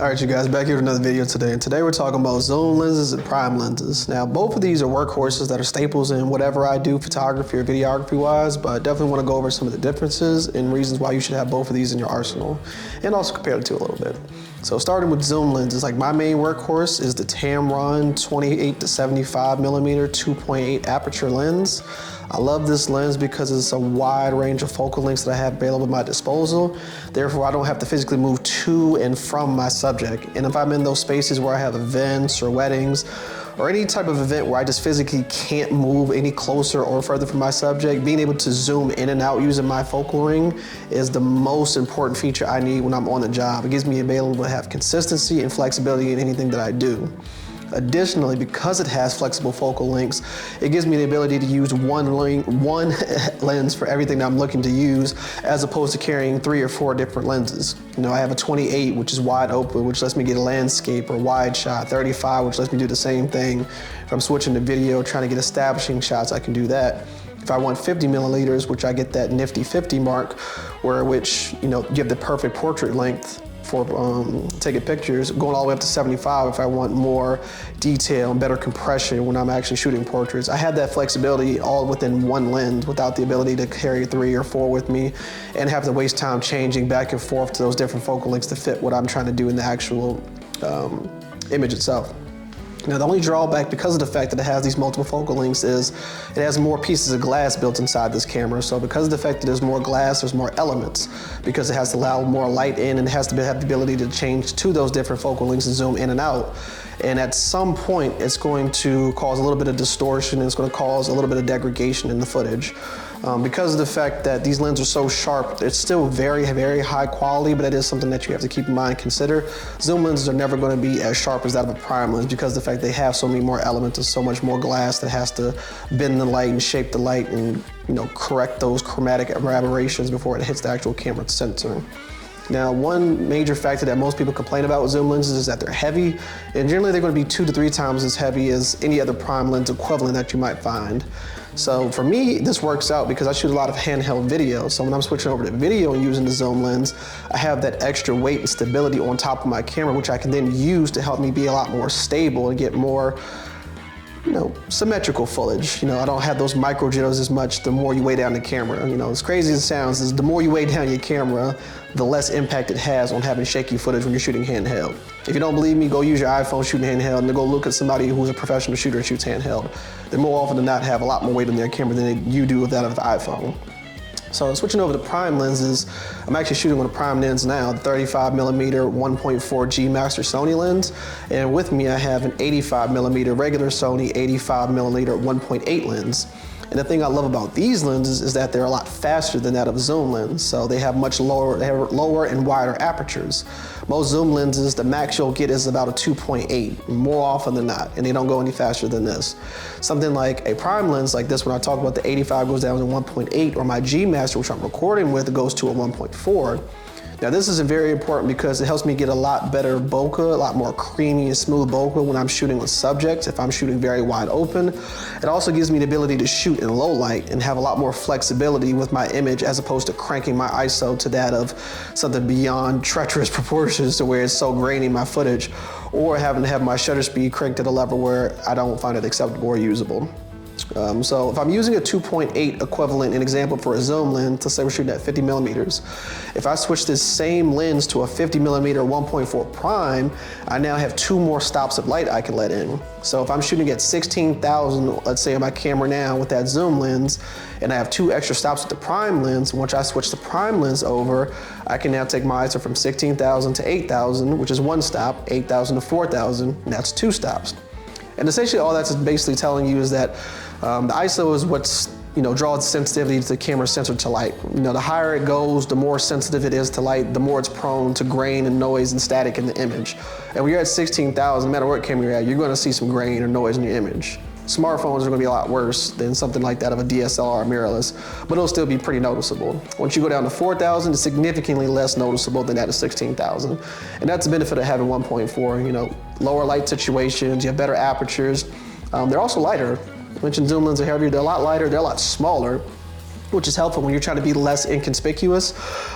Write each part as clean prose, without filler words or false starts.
All right, you guys, back here with another video today. And today we're talking about zoom lenses and prime lenses. Now, both of these are workhorses that are staples in whatever I do photography or videography wise, but I definitely want to go over some of the differences and reasons why you should have both of these in your arsenal, and also compare the two a little bit. So starting with zoom lenses, like my main workhorse is the Tamron 28 to 75 millimeter 2.8 aperture lens. I love this lens because it's a wide range of focal lengths that I have available at my disposal. Therefore, I don't have to physically move to and from my subject. And if I'm in those spaces where I have events or weddings, or any type of event where I just physically can't move any closer or further from my subject, being able to zoom in and out using my focal ring is the most important feature I need when I'm on the job. It gives me ability to have consistency and flexibility in anything that I do. Additionally, because it has flexible focal lengths, it gives me the ability to use one lens for everything that I'm looking to use, as opposed to carrying 3 or 4 different lenses. You know, I have a 28, which is wide open, which lets me get a landscape or wide shot, 35, which lets me do the same thing. If I'm switching to video, trying to get establishing shots, I can do that. If I want 50 milliliters, which I get that nifty 50 mark, which you have the perfect portrait length for taking pictures, going all the way up to 75 if I want more detail and better compression when I'm actually shooting portraits. I have that flexibility all within one lens without the ability to carry 3 or 4 with me and have to waste time changing back and forth to those different focal lengths to fit what I'm trying to do in the actual image itself. Now, the only drawback, because of the fact that it has these multiple focal lengths, is it has more pieces of glass built inside this camera. So because of the fact that there's more glass, there's more elements, because it has to allow more light in and it has to have the ability to change to those different focal lengths and zoom in and out. And at some point, it's going to cause a little bit of distortion, and it's going to cause a little bit of degradation in the footage. Because of the fact that these lenses are so sharp, it's still very, very high quality, but it is something that you have to keep in mind and consider. Zoom lenses are never going to be as sharp as that of a prime lens because of the fact they have so many more elements and so much more glass that has to bend the light and shape the light and correct those chromatic aberrations before it hits the actual camera sensor. Now, one major factor that most people complain about with zoom lenses is that they're heavy, and generally they're going to be 2 to 3 times as heavy as any other prime lens equivalent that you might find. So for me, this works out because I shoot a lot of handheld video. So when I'm switching over to video and using the zoom lens, I have that extra weight and stability on top of my camera, which I can then use to help me be a lot more stable and get more symmetrical footage. I don't have those micro jitters as much the more you weigh down the camera. As crazy as it sounds, is the more you weigh down your camera, the less impact it has on having shaky footage when you're shooting handheld. If you don't believe me, go use your iPhone shooting handheld and go look at somebody who's a professional shooter and shoots handheld. They more often than not have a lot more weight on their camera than you do with that of the iPhone. So switching over to prime lenses, I'm actually shooting on a prime lens now, the 35 millimeter 1.4 G Master Sony lens. And with me, I have an 85 millimeter regular Sony 85 millimeter 1.8 lens. And the thing I love about these lenses is that they're a lot faster than that of a zoom lens. So they have much lower and wider apertures. Most zoom lenses, the max you'll get is about a 2.8, more often than not, and they don't go any faster than this. Something like a prime lens like this, when I talk about the 85 goes down to 1.8, or my G Master, which I'm recording with, goes to a 1.4. Now this is very important because it helps me get a lot better bokeh, a lot more creamy and smooth bokeh when I'm shooting with subjects, if I'm shooting very wide open. It also gives me the ability to shoot in low light and have a lot more flexibility with my image, as opposed to cranking my ISO to that of something beyond treacherous proportions to where it's so grainy in my footage, or having to have my shutter speed cranked at a level where I don't find it acceptable or usable. So if I'm using a 2.8 equivalent, an example for a zoom lens, let's say we're shooting at 50 millimeters. If I switch this same lens to a 50 millimeter 1.4 prime, I now have 2 more stops of light I can let in. So if I'm shooting at 16,000, let's say on my camera now with that zoom lens, and I have 2 extra stops with the prime lens, once I switch the prime lens over, I can now take my ISO from 16,000 to 8,000, which is 1 stop, 8,000 to 4,000, and that's 2 stops. And essentially all that's basically telling you is that the ISO is what's draws sensitivity to the camera sensor to light. The higher it goes, the more sensitive it is to light, the more it's prone to grain and noise and static in the image. And when you're at 16,000, no matter what camera you're at, you're going to see some grain or noise in your image. Smartphones are going to be a lot worse than something like that of a DSLR or mirrorless, but it'll still be pretty noticeable. Once you go down to 4,000, it's significantly less noticeable than that of 16,000. And that's the benefit of having 1.4, lower light situations, you have better apertures. They're also lighter. I mentioned zoom lenses are heavier, they're a lot lighter, they're a lot smaller. which is helpful when you're trying to be less inconspicuous,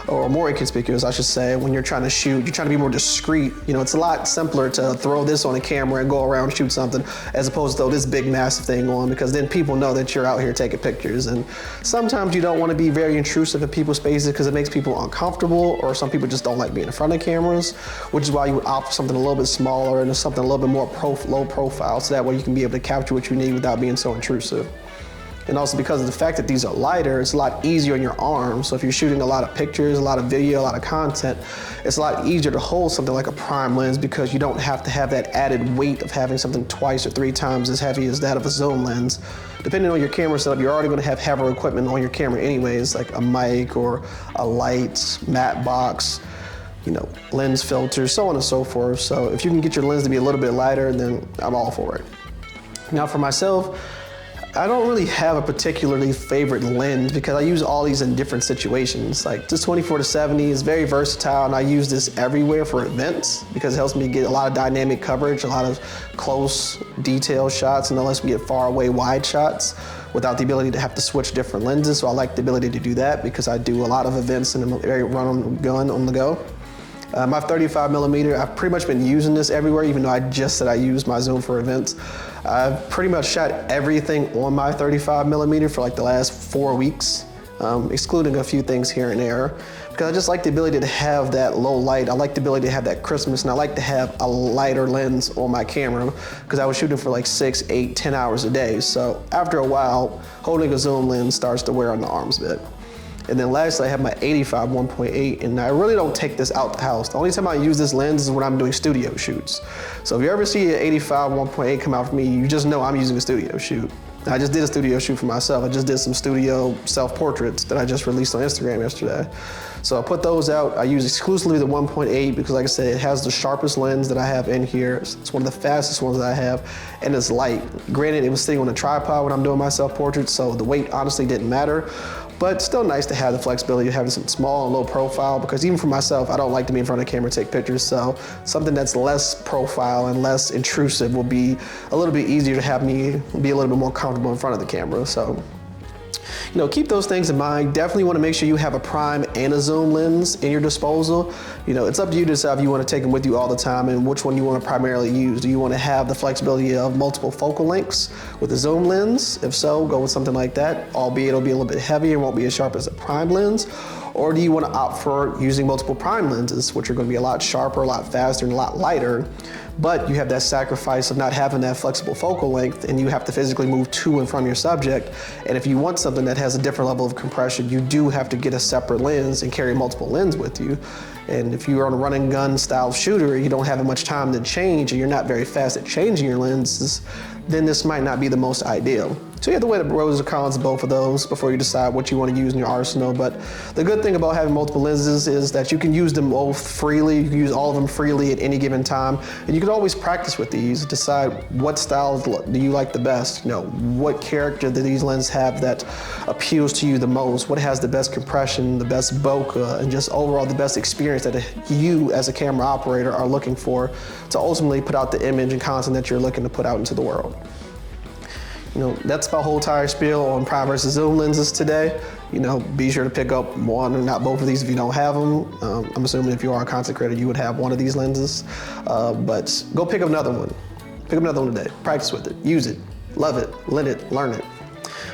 or more inconspicuous, I should say, when you're trying to shoot. You're trying to be more discreet. You know, it's a lot simpler to throw this on a camera and go around and shoot something, as opposed to throw this big massive thing on, because then people know that you're out here taking pictures. And sometimes you don't want to be very intrusive in people's spaces because it makes people uncomfortable, or some people just don't like being in front of cameras, which is why you would opt for something a little bit smaller and something a little bit more low profile, so that way you can be able to capture what you need without being so intrusive. And also because of the fact that these are lighter, it's a lot easier on your arm. So if you're shooting a lot of pictures, a lot of video, a lot of content, it's a lot easier to hold something like a prime lens, because you don't have to have that added weight of having something twice or 3 times as heavy as that of a zoom lens. Depending on your camera setup, you're already gonna have heavier equipment on your camera anyways, like a mic or a light, matte box, you know, lens filters, so on and so forth. So if you can get your lens to be a little bit lighter, then I'm all for it. Now for myself, I don't really have a particularly favorite lens, because I use all these in different situations. Like this 24-70 is very versatile, and I use this everywhere for events because it helps me get a lot of dynamic coverage, a lot of close detail shots, and it lets me get far away wide shots without the ability to have to switch different lenses. So I like the ability to do that because I do a lot of events and I'm very run on gun on the go. My 35mm, I've pretty much been using this everywhere, even though I just said I use my zoom for events. I've pretty much shot everything on my 35mm for like the last 4 weeks, excluding a few things here and there, because I just like the ability to have that low light. I like the ability to have that crispness, and I like to have a lighter lens on my camera because I was shooting for like 6, 8, 10 hours a day. So after a while, holding a zoom lens starts to wear on the arms a bit. And then lastly, I have my 85 1.8, and I really don't take this out the house. The only time I use this lens is when I'm doing studio shoots. So if you ever see an 85 1.8 come out for me, you just know I'm using a studio shoot. I just did a studio shoot for myself. I just did some studio self-portraits that I just released on Instagram yesterday. So I put those out. I use exclusively the 1.8 because, like I said, it has the sharpest lens that I have in here. It's one of the fastest ones that I have, and it's light. Granted, it was sitting on a tripod when I'm doing my self-portraits, so the weight honestly didn't matter. But still nice to have the flexibility of having some small and low profile, because even for myself, I don't like to be in front of the camera and take pictures. So something that's less profile and less intrusive will be a little bit easier to have me be a little bit more comfortable in front of the camera. So, you know, keep those things in mind. Definitely want to make sure you have a prime and a zoom lens in your disposal. You know, it's up to you to decide if you want to take them with you all the time and which one you want to primarily use. Do you want to have the flexibility of multiple focal lengths with a zoom lens? If so, go with something like that, albeit it'll be a little bit heavier and won't be as sharp as a prime lens. Or do you want to opt for using multiple prime lenses, which are going to be a lot sharper, a lot faster, and a lot lighter, but you have that sacrifice of not having that flexible focal length, and you have to physically move to and from your subject. And if you want something that has a different level of compression, you do have to get a separate lens and carry multiple lenses with you. And if you're on a run and gun style shooter, you don't have much time to change, and you're not very fast at changing your lenses, then this might not be the most ideal. So you have to weigh the pros and cons of both of those before you decide what you want to use in your arsenal. But the good thing about having multiple lenses is that you can use them both freely. You can use all of them freely at any given time. And you can always practice with these, decide what styles do you like the best. You know, what character do these lenses have that appeals to you the most? What has the best compression, the best bokeh, and just overall the best experience that you as a camera operator are looking for to ultimately put out the image and content that you're looking to put out into the world. You know, that's my whole entire spiel on prime versus zoom lenses today. You know, be sure to pick up one or not both of these if you don't have them. I'm assuming if you are a content creator, you would have one of these lenses. But go pick up another one. Pick up another one today. Practice with it. Use it. Love it. Learn it. Learn it.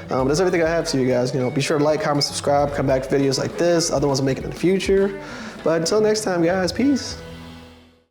That's everything I have to you guys. You know, be sure to like, comment, subscribe, come back to videos like this, other ones I'll make in the future. But until next time, guys, peace.